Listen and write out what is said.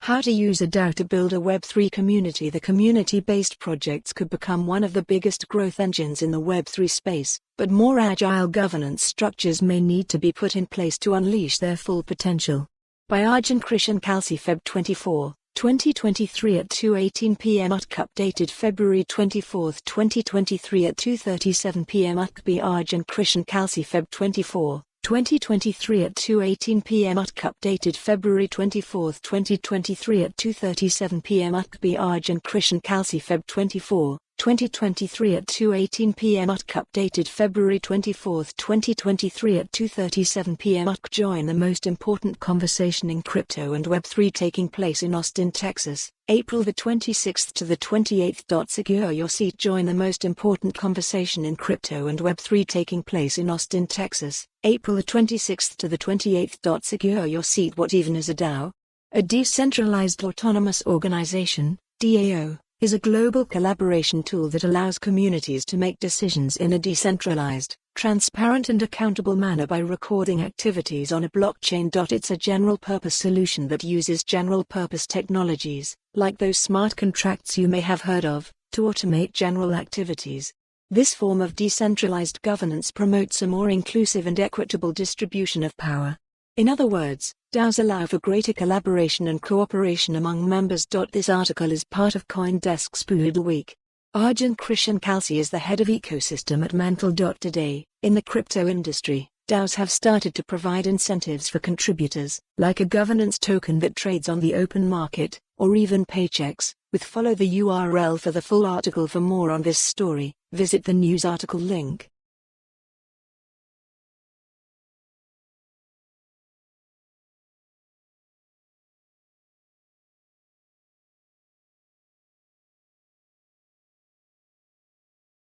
How to use a DAO to build a Web3 community. The community-based projects could become one of the biggest growth engines in the Web3 space, but more agile governance structures may need to be put in place to unleash their full potential. By Arjun Krishan Kalsi, Feb 24, 2023 at 2:18 p.m. Updated February 24, 2023 at 2:37 p.m. By Arjun Krishan Kalsi, Feb 24, 2023 at 2:18 p.m. Updated February 24, 2023 at 2:37 p.m. By Arjun Krishan Kalsi, Feb 24, 2023 at 2:18 p.m. Updated February 24, 2023 at 2:37 p.m. Join the most important conversation in crypto and Web3 taking place in Austin, Texas, April the 26th to the 28th. Secure your seat. Join the most important conversation in crypto and Web3 taking place in Austin, Texas, April the 26th to the 28th. Secure your seat. What even is a DAO? A decentralized autonomous organization, DAO, is a global collaboration tool that allows communities to make decisions in a decentralized, transparent and accountable manner by recording activities on a blockchain. It's a general-purpose solution that uses general-purpose technologies, like those smart contracts you may have heard of, to automate general activities. This form of decentralized governance promotes a more inclusive and equitable distribution of power. In other words, DAOs allow for greater collaboration and cooperation among members. This article is part of CoinDesk's Poodle Week. Arjun Krishan Kalsi is the head of ecosystem at Mantle. Today, in the crypto industry, DAOs have started to provide incentives for contributors, like a governance token that trades on the open market, or even paychecks. Follow the URL for the full article. For more on this story, visit the news article link.